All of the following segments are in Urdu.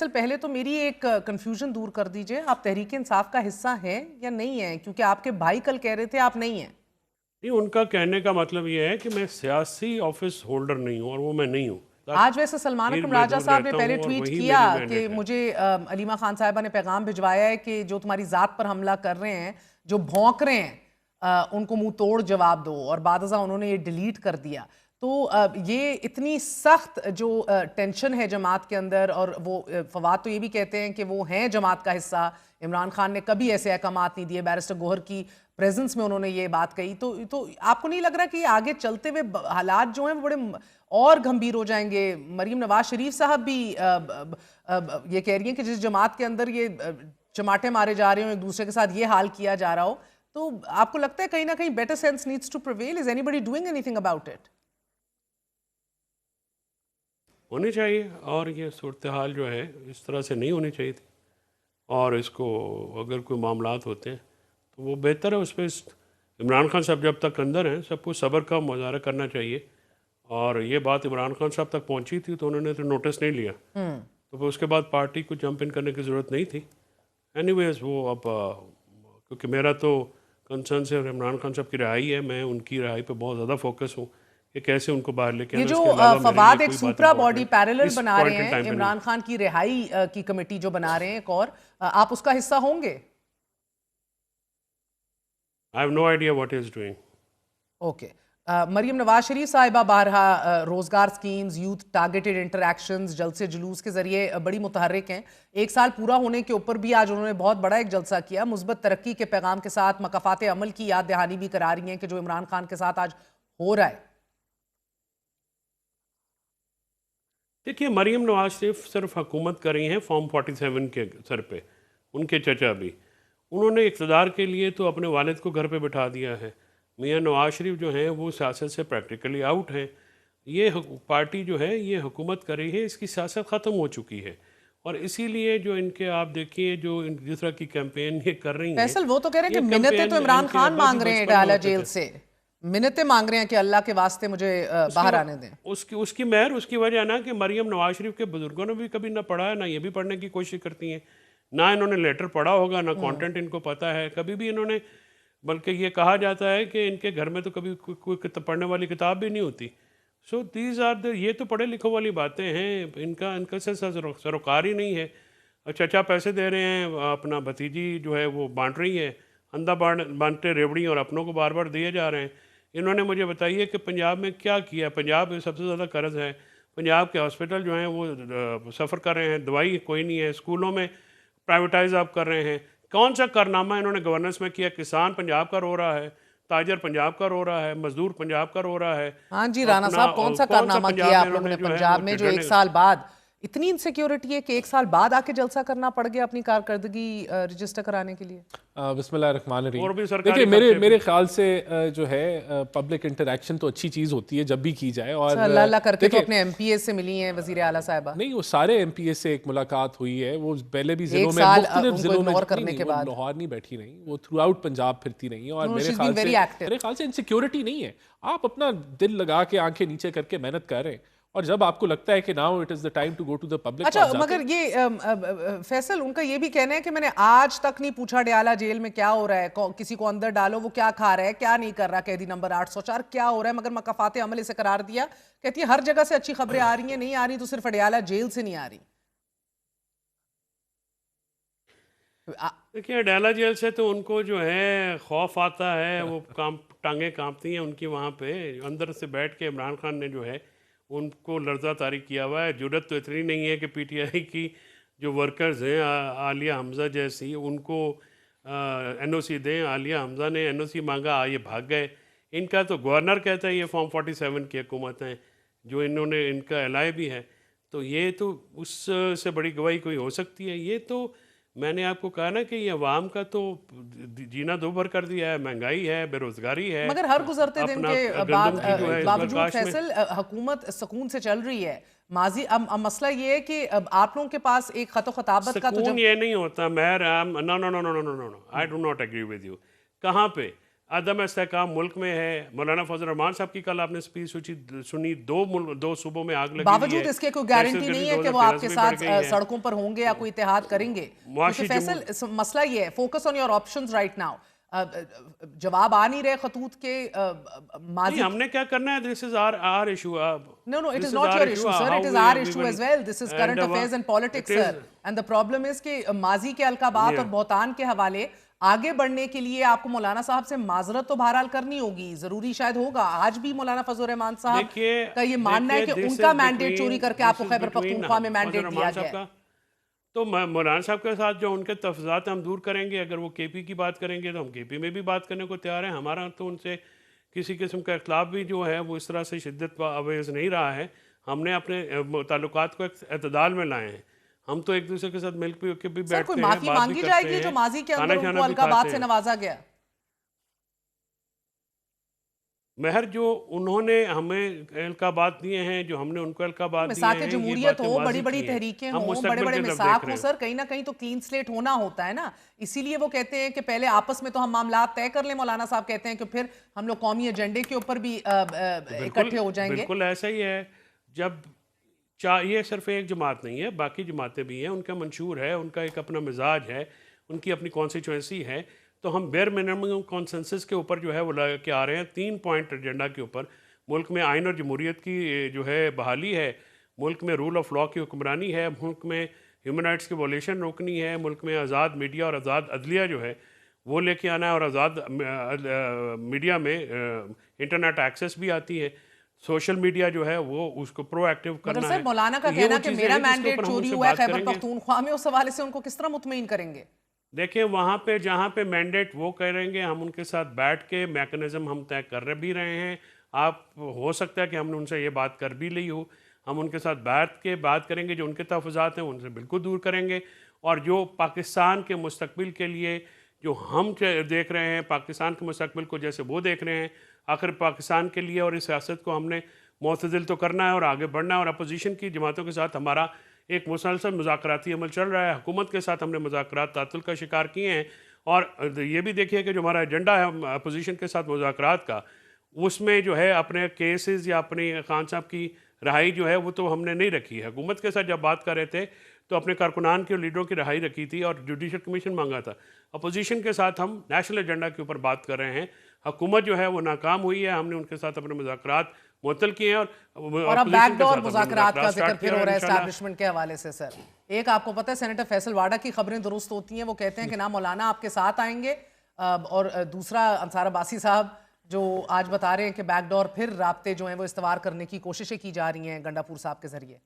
فیصل پہلے تو میری ایک کنفیوژن دور کر دیجئے, آپ تحریک انصاف کا حصہ ہیں یا نہیں ہیں؟ کیونکہ آپ کے بھائی کل کہہ رہے تھے آپ نہیں ہیں. نہیں, ان کا کہنے کا مطلب یہ ہے کہ میں سیاسی آفس ہولڈر نہیں ہوں, اور وہ میں نہیں ہوں. آج ویسے سلمان اکرم راجہ صاحب نے پہلے ٹویٹ کیا کہ مجھے علیمہ خان صاحبہ نے پیغام بھجوایا ہے کہ جو تمہاری ذات پر حملہ کر رہے ہیں, جو بھونک رہے ہیں, ان کو منہ توڑ جواب دو, اور بعد ازاں انہوں نے یہ ڈیلیٹ کر دیا. تو یہ اتنی سخت جو ٹینشن ہے جماعت کے اندر, اور وہ فواد تو یہ بھی کہتے ہیں کہ وہ ہیں جماعت کا حصہ, عمران خان نے کبھی ایسے احکامات نہیں دیے, بیرسٹر گوہر کی پریزنس میں انہوں نے یہ بات کہی, تو آپ کو نہیں لگ رہا کہ آگے چلتے ہوئے حالات جو ہیں وہ بڑے اور گھمبیر ہو جائیں گے؟ مریم نواز شریف صاحب بھی یہ کہہ رہی ہیں کہ جس جماعت کے اندر یہ چماٹے مارے جا رہے ہوں, ایک دوسرے کے ساتھ یہ حال کیا جا رہا ہو, تو آپ کو لگتا ہے کہیں نہ کہیں better sense needs to prevail? Is anybody doing anything about it? ہونی چاہیے, اور یہ صورتحال جو ہے اس طرح سے نہیں ہونی چاہیے تھی, اور اس کو اگر کوئی معاملات ہوتے ہیں تو وہ بہتر ہے اس پہ. عمران خان صاحب جب تک اندر ہیں سب کو صبر کا مظاہرہ کرنا چاہیے, اور یہ بات عمران خان صاحب تک پہنچی تھی تو انہوں نے تو نوٹس نہیں لیا, تو پھر اس کے بعد پارٹی کو جمپ ان کرنے کی ضرورت نہیں تھی. اینی ویز وہ اب کیونکہ میرا تو کنسرن صرف عمران خان صاحب کی رہائی ہے, میں ان کی رہائی پہ بہت زیادہ فوکس ہوں کہ کیسے ان کو باہر لے کے یہ آنا. جو فواد ایک سپرا باڈی پیرلل بنا رہے ہیں عمران خان کی رہائی کی کمیٹی جو بنا رہے ہیں ایک اور, آپ اس کا حصہ ہوں گے؟ I have no idea what he is doing. Okay. Maryam Nawaz Sharif صاحبہ بارہا روزگار سکیمز, یوتھ ٹارگیٹڈ انٹریکشنز, جلسے جلوس کے ذریعے بڑی متحرک ہیں. ایک سال پورا ہونے کے اوپر بھی آج انہوں نے بہت بڑا ایک جلسہ کیا, مثبت ترقی کے پیغام کے ساتھ مقافات عمل کی یاد دہانی بھی کرا رہی ہیں کہ جو عمران خان کے ساتھ آج ہو رہا ہے. دیکھیے, مریم نواز شریف صرف حکومت کر رہی ہیں فارم 47 کے سر پہ, ان کے چچا بھی, انہوں نے اقتدار کے لیے تو اپنے والد کو گھر پہ بٹھا دیا ہے. میاں نواز شریف جو ہیں وہ سیاست سے پریکٹیکلی آؤٹ ہیں. یہ پارٹی جو ہے یہ حکومت کر رہی ہے, اس کی سیاست ختم ہو چکی ہے, اور اسی لیے جو ان کے آپ دیکھیے جو جس طرح کی کیمپین یہ کر رہی ہیں. فیصل وہ تو کہہ رہے ہیں کہ منتیں تو عمران خان مانگ رہے ہیں ڈالا جیل سے, منتیں مانگ رہے ہیں کہ اللہ کے واسطے مجھے باہر آنے دیں. اس کی مہر, اس کی وجہ نا کہ مریم نواز شریف کے بزرگوں نے بھی کبھی نہ پڑھا ہے, نہ یہ بھی پڑھنے کی کوشش کرتی ہیں, نہ انہوں نے لیٹر پڑھا ہوگا, نہ کانٹینٹ ان کو پتہ ہے کبھی بھی انہوں نے, بلکہ یہ کہا جاتا ہے کہ ان کے گھر میں تو کبھی کوئی پڑھنے والی کتاب بھی نہیں ہوتی. سو دیز آر یہ تو پڑھے لکھوں والی باتیں ہیں, ان کا سے سروکار ہی نہیں ہے. چچا پیسے دے رہے ہیں, اپنا بھتیجی جو ہے وہ بانٹ رہی ہے, اندھا بانٹے ریوڑی, اور اپنوں کو بار بار دیے جا رہے ہیں. انہوں نے مجھے بتائیے کہ پنجاب میں کیا کیا. پنجاب میں سب سے زیادہ قرض ہے, پنجاب کے ہاسپٹل جو ہیں وہ سفر کر رہے ہیں, دوائی کوئی نہیں ہے, اسکولوں میں پرائیویٹائز آپ کر رہے ہیں. کون سا کارنامہ انہوں نے گورننس میں کیا؟ کسان پنجاب کا رو رہا ہے, تاجر پنجاب کا رو رہا ہے, مزدور پنجاب کا رو رہا ہے. ہاں جی رانا صاحب, کون سا کارنامہ کیا آپ لوگوں نے پنجاب میں جو ایک سال بعد اتنی انسیکیورٹی ہے کہ ایک سال بعد آ کے جلسہ کرنا پڑ گیا اپنی کارکردگی رجسٹر کرانے کے لیے؟ بسم اللہ الرحمن الرحیم. دیکھیے میرے خیال سے جو ہے پبلک انٹریکشن تو اچھی چیز ہوتی ہے جب بھی کی جائے, اور اللہ اللہ کر کے تو اپنے ایم پی اے سے ملی ہیں وزیر اعلیٰ صاحبہ. نہیں, وہ سارے ایم پی اے سے ایک ملاقات ہوئی ہے, وہ پہلے بھی ضلعوں میں مختلف ضلعوں میں لاہور نہیں بیٹھی رہی, وہ تھرو آؤٹ پنجاب پھرتی رہی ہیں, اور میرے خیال سے انسیکیورٹی نہیں ہے. آپ اپنا دل لگا کے آنکھیں نیچے کر کے محنت کر رہے ہیں, اور جب آپ کو لگتا ہے کہ now it is the time to go to the public. اچھا, مگر یہ فیصل ان کا یہ بھی کہنا ہے کہ میں نے آج تک نہیں پوچھا ڈیالہ جیل میں کیا ہو رہا ہے, کسی کو اندر ڈالو وہ کیا کھا رہا ہے, کیا نہیں کر رہا, قیدی نمبر 804 کیا ہو رہا ہے, مگر مقافات عمل اسے قرار دیا. کہتی ہے ہر جگہ سے اچھی خبریں آ رہی ہیں, نہیں آ رہی تو صرف ڈیالہ جیل سے نہیں آ رہی. دیکھیے, ڈیالہ جیل سے تو ان کو جو ہے خوف آتا ہے, وہ ٹانگیں کانپتی ہیں ان کی. وہاں پہ اندر سے بیٹھ کے عمران خان نے جو ہے ان کو لرزہ طاری کیا ہوا ہے. جرت تو اتنی نہیں ہے کہ پی ٹی آئی کی جو ورکرز ہیں, عالیہ حمزہ جیسی, ان کو این او سی دیں. عالیہ حمزہ نے این او سی مانگا, یہ بھاگ گئے. ان کا تو گورنر کہتا ہے یہ فارم 47 کی حکومت ہیں, جو انہوں نے ان کا الائے بھی ہے. تو یہ تو اس سے بڑی گواہی کوئی ہو سکتی ہے؟ یہ تو میں نے آپ کو کہا نا کہ یہ عوام کا تو جینا دو بھر کر دیا ہے, مہنگائی ہے, بے روزگاری ہے. مگر ہر گزرتے دن کے باوجود فیصل حکومت سکون سے چل رہی ہے. ماضی اب مسئلہ یہ ہے کہ آپ لوگوں کے پاس ایک خط و خطابت کا تو سکون یہ نہیں ہوتا. میں no I do not agree with you. کہاں پہ عدم استحکام ملک میں ہے. مولانا فضل الرحمان صاحب کی کل آپ نے اسپیچ سنی, دو صوبوں میں آگ لگی ہوئی ہے. باوجود اس کے کوئی گارنٹی نہیں ہے کہ وہ آپ کے ساتھ سڑکوں پر ہوں گے یا کوئی اتحاد کریں گے. فیصل مسئلہ یہ ہے, focus on your options right now. جواب آ نہیں رہے خطوط کے ماضی. ہم نے کیا کرنا ہے, this is our issue. No, it is not your issue, sir. It is our issue as well. This is current affairs and politics, sir. And the problem is کہ ماضی کے القابات اور بہتان کے حوالے آگے بڑھنے کے لیے آپ کو مولانا صاحب سے معذرت تو بہرحال کرنی ہوگی, ضروری شاید ہوگا. آج بھی مولانا فضل الرحمان صاحب کا یہ ماننا ہے کہ ان کا مینڈیٹ چوری کر کے آپ کو خیبر پختونخوا میں مینڈیٹ دیا گیا ہے. تو مولانا صاحب کے ساتھ جو ان کے تفضیلات ہم دور کریں گے, اگر وہ کے پی کی بات کریں گے تو ہم کے پی میں بھی بات کرنے کو تیار ہیں. ہمارا تو ان سے کسی قسم کا اختلاف بھی جو ہے وہ اس طرح سے شدت آویز نہیں رہا ہے. ہم نے اپنے تعلقات کو اعتدال میں لائے ہیں. ہم تو ایک دوسرے کے ساتھ مل کے بھی بیٹھتے ہیں, کوئی معافی مانگی جائے گی جو ماضی کے اندر ان کو القابات سے نوازا گیا. مہر جو انہوں نے ہمیں القابات دیے ہیں, جو ہم نے ان کو القابات دیے ہیں, مساق جمہوریت ہو, بڑی بڑی تحریکیں ہوں, بڑے بڑے مساق ہوں, سر کہیں نہ کہیں تو کلین سلیٹ ہونا ہوتا ہے نا. اسی لیے وہ کہتے ہیں کہ پہلے آپس میں تو ہم معاملات طے کر لیں. مولانا صاحب کہتے ہیں کہ پھر ہم لوگ قومی ایجنڈے کے اوپر بھی اکٹھے ہو جائیں گے. بالکل ایسا ہی ہے. جب یہ صرف ایک جماعت نہیں ہے, باقی جماعتیں بھی ہیں, ان کا منشور ہے, ان کا ایک اپنا مزاج ہے, ان کی اپنی کانسٹیچوئنسی ہے. تو ہم بیر منیمم کانسنسس کے اوپر جو ہے وہ لے کے آ رہے ہیں 3 پوائنٹ ایجنڈا کے اوپر. ملک میں آئین اور جمہوریت کی جو ہے بحالی ہے, ملک میں رول آف لا کی حکمرانی ہے, ملک میں ہیومن رائٹس کی وائلیشن روکنی ہے, ملک میں آزاد میڈیا اور آزاد عدلیہ جو ہے وہ لے کے آنا ہے, اور آزاد میڈیا میں انٹرنیٹ ایکسیس بھی آتی ہے. سوشل میڈیا جو ہے وہ اس کو پرو ایکٹیو کرنا ہے. مگر سر مولانا کا کہنا کہ میرا مینڈیٹ چوری ہوا ہے خیبر پختونخوا میں, اس حوالے سے ان کو کس طرح مطمئن کریں گے؟ دیکھیں وہاں پہ جہاں پہ مینڈیٹ وہ کریں گے, ہم ان کے ساتھ بیٹھ کے میکنزم ہم طے کر بھی رہے ہیں. آپ ہو سکتا ہے کہ ہم نے ان سے یہ بات کر بھی لی ہو, ہم ان کے ساتھ بیٹھ کے بات کریں گے. جو ان کے تحفظات ہیں ان سے بالکل دور کریں گے, اور جو پاکستان کے مستقبل کے لیے جو ہم دیکھ رہے ہیں, پاکستان کے مستقبل کو جیسے وہ دیکھ رہے ہیں, آخر پاکستان کے لیے اور اس سیاست کو ہم نے معتدل تو کرنا ہے اور آگے بڑھنا ہے. اور اپوزیشن کی جماعتوں کے ساتھ ہمارا ایک مسلسل مذاکراتی عمل چل رہا ہے. حکومت کے ساتھ ہم نے مذاکرات تعطل کا شکار کیے ہیں, اور یہ بھی دیکھیے کہ جو ہمارا ایجنڈا ہے اپوزیشن کے ساتھ مذاکرات کا, اس میں جو ہے اپنے کیسز یا اپنی خان صاحب کی رہائی جو ہے وہ تو ہم نے نہیں رکھی ہے. حکومت کے ساتھ جب بات کر رہے تھے تو اپنے کارکنان کے لیڈروں کی رہائی رکھی تھی اور جوڈیشل کمیشن مانگا تھا. اپوزیشن کے ساتھ ہم نیشنل ایجنڈا کے اوپر بات کر رہے ہیں. حکومت جو ہے وہ ناکام ہوئی ہے, ہم نے ان کے ساتھ اپنے مذاکرات معطل کیے ہیں. اور اب بیک ڈور مذاکرات کا ذکر پھر ہو رہا ہے اسٹیبلشمنٹ کے حوالے سے. سر ایک آپ کو پتہ ہے سینیٹر فیصل واڈا کی خبریں درست ہوتی ہیں, وہ کہتے ہیں کہ نہ مولانا آپ کے ساتھ آئیں گے, اور دوسرا انصار عباسی صاحب جو آج بتا رہے ہیں کہ بیک ڈور پھر رابطے جو ہیں وہ استوار کرنے کی کوششیں کی جا رہی ہیں گنڈاپور صاحب کے ذریعے.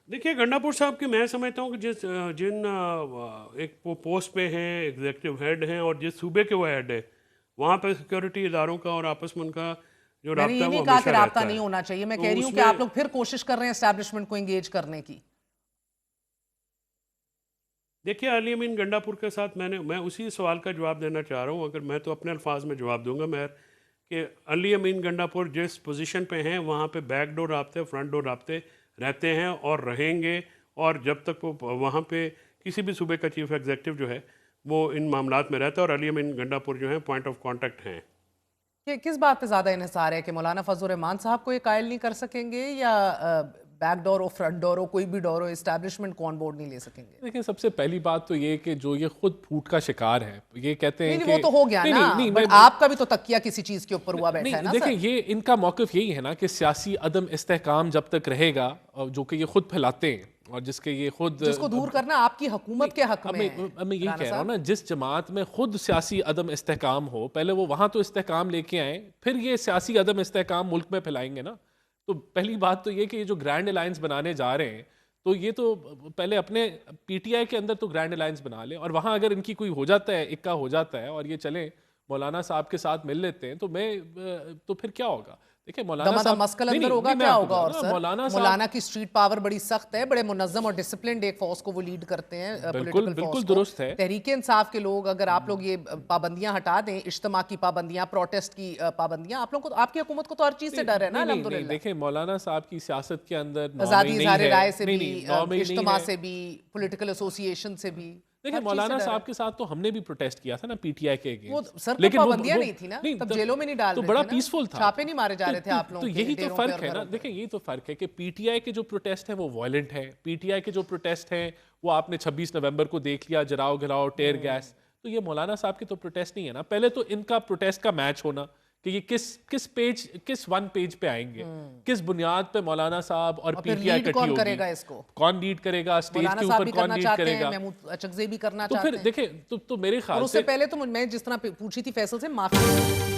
دیکھیے گنڈاپور صاحب کی میں سمجھتا ہوں کہ جن ایک پوسٹ پہ ہیں, ایگزیکٹو ہیڈ ہیں, اور جس صوبے کے وہ ہیڈ ہے, وہاں پہ سیکیورٹی اداروں کا اور آپس میں ان کا جو رابطہ ہے وہ ہمیشہ کہا کہ رابطہ نہیں ہونا چاہیے. میں کہہ رہی ہوں کہ آپ لوگ پھر کوشش کر رہے ہیں اسٹیبلشمنٹ کو انگیج کرنے کی. دیکھیے علی امین گنڈاپور کے ساتھ میں اسی سوال کا جواب دینا چاہ رہا ہوں. اگر میں تو اپنے الفاظ میں جواب دوں گا مہر, کہ علی امین گنڈاپور جس پوزیشن پہ ہیں وہاں پہ بیک ڈور رابطے, فرنٹ ڈور رابطے رہتے ہیں اور رہیں گے, اور جب تک وہ وہاں پہ کسی بھی صوبے کا چیف ایگزیکٹو جو ہے وہ ان معاملات میں رہتا ہے, اور علی امین گنڈاپور جو ہیں پوائنٹ آف کانٹیکٹ ہیں. کہ کس بات پہ زیادہ انحصار ہے کہ مولانا فضل الرحمان صاحب کو یہ قائل نہیں کر سکیں گے, یا بیک ڈور ہو, فرنٹ ڈور ہو, کوئی بھی ڈور ہو, اسٹیبلشمنٹ کو آن بورڈ نہیں لے سکیں گے؟ دیکھیں سب سے پہلی بات تو یہ کہ جو یہ خود پھوٹ کا شکار ہے, یہ کہتے ہیں کہ وہ تو ہو گیا نا, بٹ آپ کا بھی تو تکیہ کسی چیز کے اوپر ہوا بیٹھا ہے نا. دیکھیں یہ ان کا موقف یہی ہے نا کہ سیاسی عدم استحکام جب تک رہے گا, جو کہ یہ خود پھیلاتے ہیں, اور جس کے یہ خود جس کو دور کرنا آپ کی حکومت کے حق میں ہے. میں یہی کہہ رہا ہوں نا, جس جماعت میں خود سیاسی عدم استحکام ہو, پہلے وہ وہاں تو استحکام لے کے آئیں, پھر یہ سیاسی عدم استحکام ملک میں پھیلائیں گے نا. تو پہلی بات تو یہ کہ یہ جو گرینڈ الائنس بنانے جا رہے ہیں, تو یہ تو پہلے اپنے پی ٹی آئی کے اندر تو گرینڈ الائنس بنا لیں, اور وہاں اگر ان کی کوئی ہو جاتا ہے, اکا ہو جاتا ہے, اور یہ چلیں مولانا صاحب کے ساتھ مل لیتے ہیں, تو پھر کیا ہوگا؟ دیکھیں مولانا صاحب مسکل اندر ہوگا, کیا ہوگا. اور سر مولانا کی اسٹریٹ پاور بڑی سخت ہے, بڑے منظم اور ڈسپلنڈ ایک فورس کو وہ لیڈ کرتے ہیں. بالکل درست ہے. تحریک انصاف کے لوگ, اگر آپ لوگ یہ پابندیاں ہٹا دیں, اجتماع کی پابندیاں, پروٹیسٹ کی پابندیاں, آپ لوگ کو, آپ کی حکومت کو تو ہر چیز سے ڈر ہے نا الحمدللہ. دیکھیں مولانا صاحب کی سیاست کے اندر آزادی اظہار رائے سے بھی, اجتماع سے بھی, پولیٹیکل ایسوسی ایشن سے بھی, دیکھیں مولانا صاحب کے ساتھ تو ہم نے بھی پروٹیسٹ کیا تھا نا پی ٹی آئی کے اگینسٹ، لیکن پابندیاں نہیں تھی نا، تب جیلوں میں نہیں ڈال رہے تھے، تو بڑا پیسفل تھا، چھاپے نہیں مارے جا رہے تھے آپ لوگوں کے، تو یہی تو فرق ہے نا. دیکھیں یہی تو فرق ہے کہ پی ٹی آئی کے جو پروٹیسٹ ہیں وہ وائلنٹ ہے، پی ٹی آئی کے جو پروٹیسٹ ہیں وہ آپ نے 26 نومبر کو دیکھ لیا، جراؤ گھراؤ، ٹیئر گیس. تو یہ مولانا صاحب کے تو پروٹیسٹ نہیں ہے نا. پہلے تو ان کا پروٹیسٹ کا میچ ہونا کہ یہ کس ون پیج پہ آئیں گے، کس بنیاد پہ مولانا صاحب اور پی ٹی آئی کٹھی ہوگی، کون لیڈ کرے گا، اسٹیج کے اوپر کون لیڈ کرے گا. محمود اچکزئی بھی کرنا تو چاہتے پھر ہیں. دیکھیں تو میرے خیال اس سے پہلے تو میں جس طرح پوچھی تھی فیصل سے معافی